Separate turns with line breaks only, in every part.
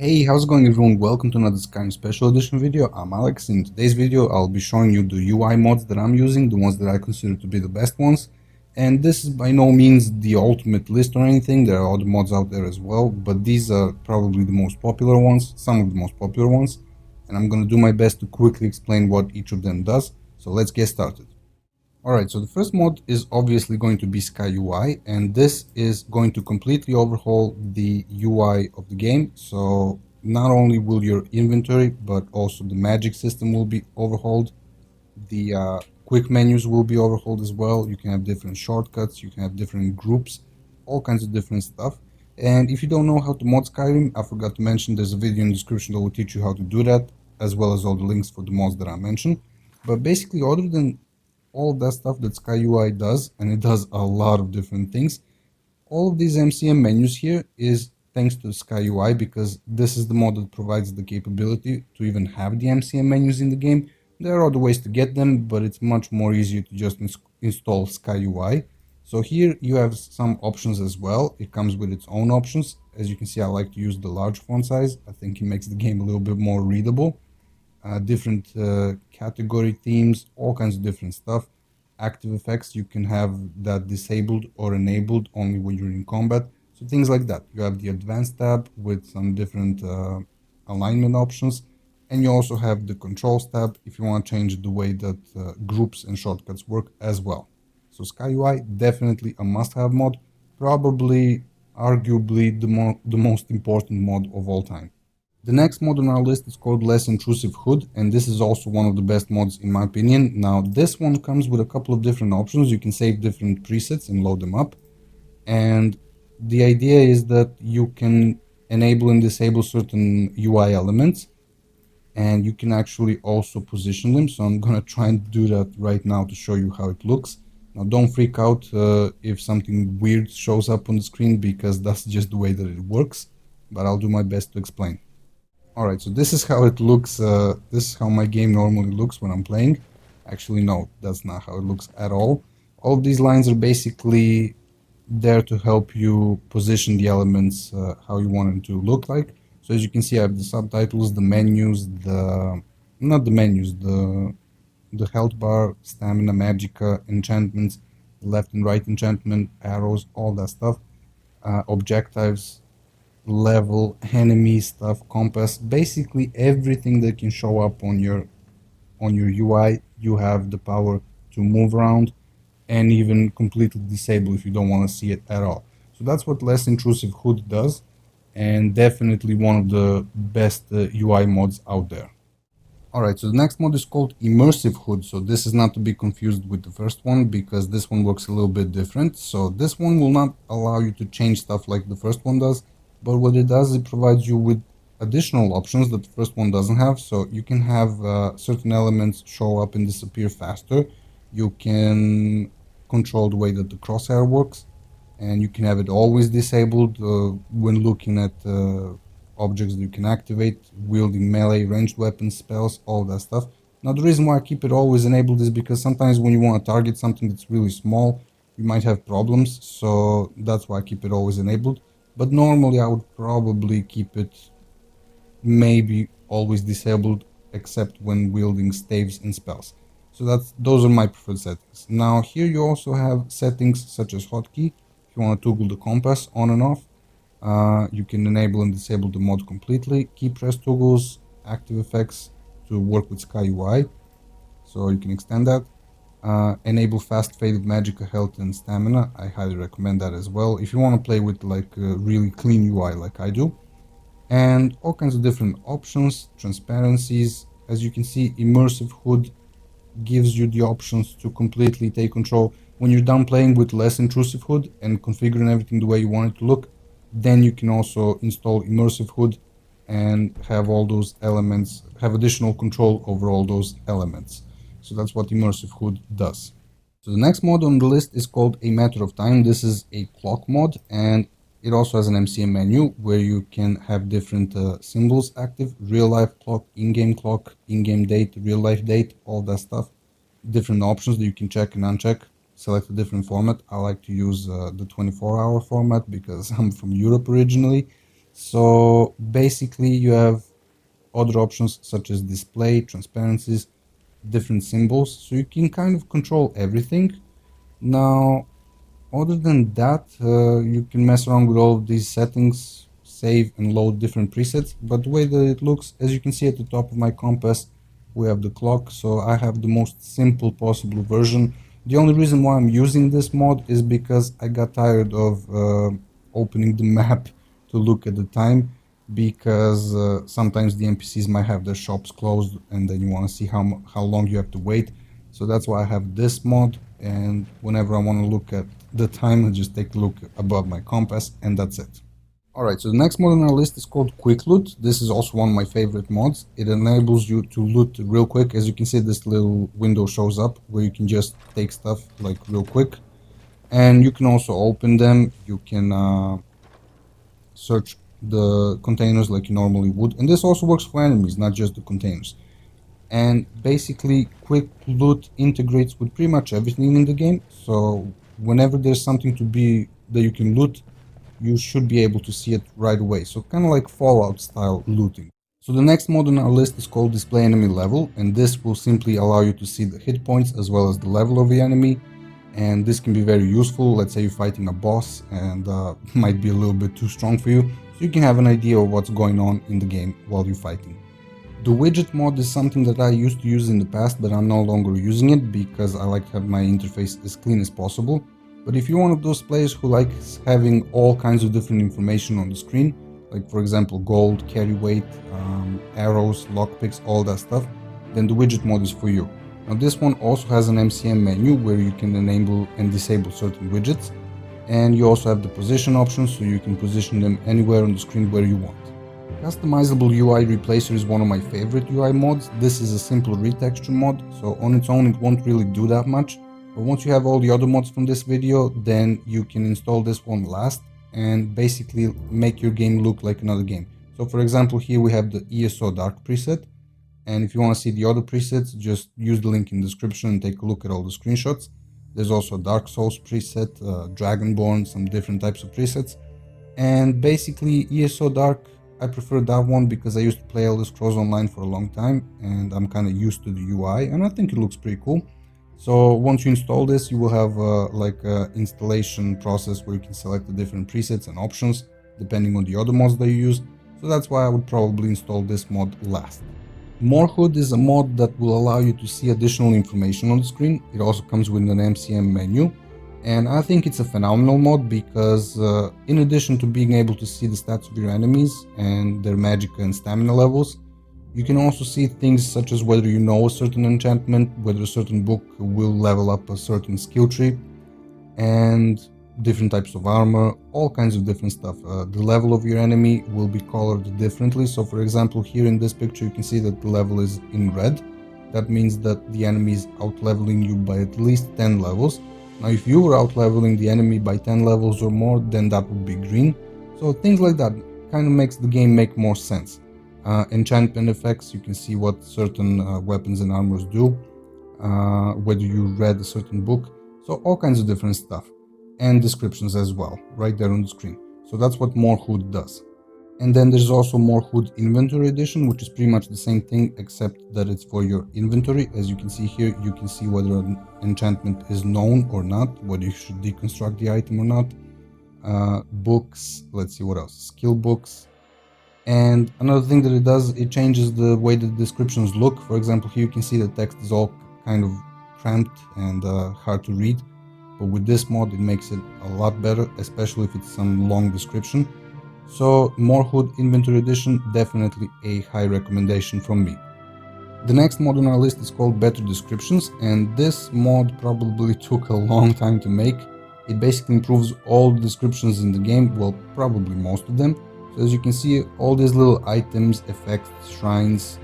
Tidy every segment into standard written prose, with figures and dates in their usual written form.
Hey, how's it going everyone? Welcome to another Skyrim Special Edition video. I'm Alex. In today's video I'll be showing you the UI mods that I'm using, the ones that I consider to be the best ones. And this is by no means the ultimate list or anything, there are other mods out there as well, but these are probably the most popular ones, some of the most popular ones. And I'm going to do my best to quickly explain what each of them does, so let's get started. Alright, so the first mod is obviously going to be SkyUI, and this is going to completely overhaul the UI of the game. So not only will your inventory, but also the magic system will be overhauled. The quick menus will be overhauled as well. You can have different shortcuts, you can have different groups, all kinds of different stuff. And if you don't know how to mod Skyrim, I forgot to mention there's a video in the description that will teach you how to do that, as well as all the links for the mods that I mentioned. But basically, other than all that stuff that SkyUI does, and it does a lot of different things. All of these MCM menus here is thanks to SkyUI, because this is the mod that provides the capability to even have the MCM menus in the game. There are other ways to get them, but it's much more easier to just install SkyUI. So here you have some options as well. It comes with its own options. As you can see, I like to use the large font size. I think it makes the game a little bit more readable. Different category themes, all kinds of different stuff. Active effects, you can have that disabled or enabled only when you're in combat. So things like that. You have the advanced tab with some different alignment options. And you also have the controls tab if you want to change the way that groups and shortcuts work as well. So SkyUI, definitely a must-have mod. Probably, arguably, the most important mod of all time. The next mod on our list is called Less Intrusive HUD, and this is also one of the best mods in my opinion. Now, this one comes with a couple of different options. You can save different presets and load them up. And the idea is that you can enable and disable certain UI elements, and you can actually also position them. So I'm going to try and do that right now to show you how it looks. Now, don't freak out if something weird shows up on the screen, because that's just the way that it works, but I'll do my best to explain. Alright, so this is how it looks, this is how my game normally looks when I'm playing. Actually, no, that's not how it looks at all. All of these lines are basically there to help you position the elements how you want them to look like. So as you can see, I have the subtitles, the menus, not the menus, the health bar, stamina, magicka, enchantments, left and right enchantment, arrows, all that stuff, objectives, level, enemy stuff, compass, basically everything that can show up on your UI. You have the power to move around and even completely disable if you don't want to see it at all. So that's what Less Intrusive HUD does, and definitely one of the best UI mods out there. Alright, so the next mod is called Immersive HUD. So this is not to be confused with the first one, because this one works a little bit different. So this one will not allow you to change stuff like the first one does, but what it does, it provides you with additional options that the first one doesn't have. So you can have certain elements show up and disappear faster. You can control the way that the crosshair works, and you can have it always disabled when looking at objects that you can activate, wielding melee, ranged weapons, spells, all that stuff. Now, the reason why I keep it always enabled is because sometimes when you want to target something that's really small, you might have problems, so that's why I keep it always enabled. But normally I would probably keep it maybe always disabled, except when wielding staves and spells. So those are my preferred settings. Now here you also have settings such as hotkey. If you want to toggle the compass on and off, you can enable and disable the mod completely. Key press toggles, active effects to work with SkyUI, so you can extend that. Enable fast faded magicka, health and stamina. I highly recommend that as well if you want to play with like a really clean UI like I do. And all kinds of different options, transparencies. As you can see, Immersive HUD gives you the options to completely take control. When you're done playing with Less Intrusive HUD and configuring everything the way you want it to look, then you can also install Immersive HUD and have all those elements, have additional control over all those elements. So that's what Immersive HUD does. So the next mod on the list is called A Matter of Time. This is a clock mod, and it also has an MCM menu where you can have different symbols active: real life clock, in-game date, real life date, all that stuff. Different options that you can check and uncheck. Select a different format. I like to use the 24-hour format because I'm from Europe originally. So basically you have other options such as display, transparencies, different symbols, so you can kind of control everything. Now, other than that, you can mess around with all of these settings, save and load different presets, but the way that it looks, as you can see at the top of my compass, we have the clock, so I have the most simple possible version. The only reason why I'm using this mod is because I got tired of opening the map to look at the time, because sometimes the NPCs might have their shops closed and then you want to see how long you have to wait. So that's why I have this mod, and whenever I want to look at the time, I just take a look above my compass and that's it. Alright, so the next mod on our list is called Quick Loot. This is also one of my favorite mods. It enables you to loot real quick. As you can see, this little window shows up where you can just take stuff like real quick. And you can also open them. You can search the containers like you normally would. And this also works for enemies, not just the containers. And basically, Quick Loot integrates with pretty much everything in the game. So whenever there's something that you can loot, you should be able to see it right away. So kind of like Fallout style looting. So the next mod on our list is called Display Enemy Level, and this will simply allow you to see the hit points as well as the level of the enemy. And this can be very useful. Let's say you're fighting a boss and might be a little bit too strong for you, so you can have an idea of what's going on in the game while you're fighting. The widget mod is something that I used to use in the past, but I'm no longer using it because I like to have my interface as clean as possible. But if you're one of those players who likes having all kinds of different information on the screen, like for example gold, carry weight, arrows, lockpicks, all that stuff, then the widget mod is for you. Now this one also has an MCM menu where you can enable and disable certain widgets, and you also have the position options, so you can position them anywhere on the screen where you want. Customizable UI Replacer is one of my favorite UI mods. This is a simple retexture mod, so on its own it won't really do that much. But once you have all the other mods from this video, then you can install this one last and basically make your game look like another game. So for example, here we have the ESO Dark preset, and if you want to see the other presets, just use the link in the description and take a look at all the screenshots. There's also a Dark Souls preset, Dragonborn, some different types of presets. And basically ESO Dark, I prefer that one because I used to play Elder Scrolls Online for a long time and I'm kind of used to the UI and I think it looks pretty cool. So once you install this, you will have like an installation process where you can select the different presets and options depending on the other mods that you use. So that's why I would probably install this mod last. Morehood is a mod that will allow you to see additional information on the screen. It also comes with an MCM menu. And I think it's a phenomenal mod because in addition to being able to see the stats of your enemies and their magic and stamina levels, you can also see things such as whether you know a certain enchantment, whether a certain book will level up a certain skill tree, and different types of armor, all kinds of different stuff. The level of your enemy will be colored differently. So for example, here in this picture you can see that the level is in red. That means that the enemy is out-leveling you by at least 10 levels. Now if you were out-leveling the enemy by 10 levels or more, then that would be green. So things like that kind of makes the game make more sense. Enchantment effects, you can see what certain weapons and armors do, whether you read a certain book, so all kinds of different stuff. And descriptions as well, right there on the screen. So that's what moreHUD does. And then there's also moreHUD Inventory Edition, which is pretty much the same thing, except that it's for your inventory. As you can see here, you can see whether an enchantment is known or not, whether you should deconstruct the item or not. Books, let's see what else, skill books. And another thing that it does, it changes the way the descriptions look. For example, here you can see the text is all kind of cramped and hard to read. But with this mod, it makes it a lot better, especially if it's some long description. So moreHUD Inventory Edition, definitely a high recommendation from me. The next mod on our list is called Better Descriptions, and this mod probably took a long time to make. It basically improves all the descriptions in the game, well, probably most of them. So as you can see, all these little items, effects, shrines,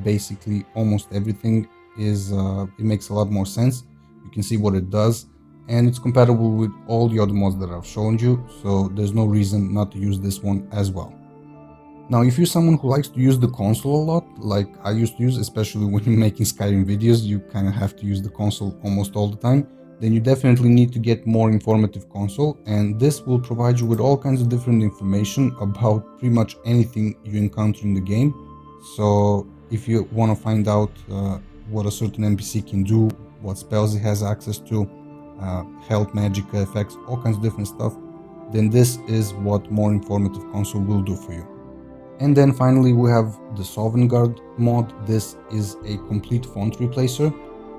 basically almost everything is, it makes a lot more sense. You can see what it does, and it's compatible with all the other mods that I've shown you, so there's no reason not to use this one as well. Now, if you're someone who likes to use the console a lot, like I used to use, especially when you're making Skyrim videos, you kind of have to use the console almost all the time, then you definitely need to get more informative console, and this will provide you with all kinds of different information about pretty much anything you encounter in the game. So if you want to find out what a certain NPC can do, what spells it has access to, health, magic effects, all kinds of different stuff, then this is what more informative console will do for you. And then finally we have the Sovengard mod. This is a complete font replacer,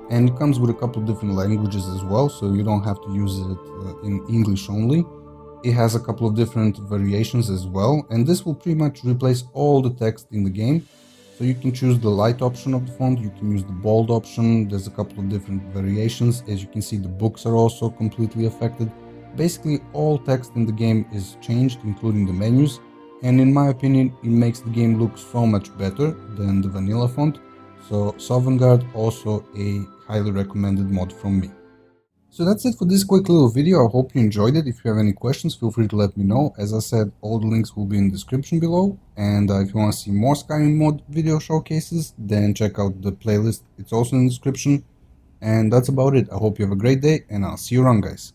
and it comes with a couple different languages as well, so you don't have to use it in English only. It has a couple of different variations as well, and this will pretty much replace all the text in the game. So you can choose the light option of the font, you can use the bold option, there's a couple of different variations. As you can see, the books are also completely affected. Basically all text in the game is changed, including the menus, and in my opinion it makes the game look so much better than the vanilla font. So Sovengard, also a highly recommended mod from me. So that's it for this quick little video. I hope you enjoyed it. If you have any questions, feel free to let me know. As I said, all the links will be in the description below. And if you want to see more Skyrim mod video showcases, then check out the playlist. It's also in the description. And that's about it. I hope you have a great day, and I'll see you around, guys.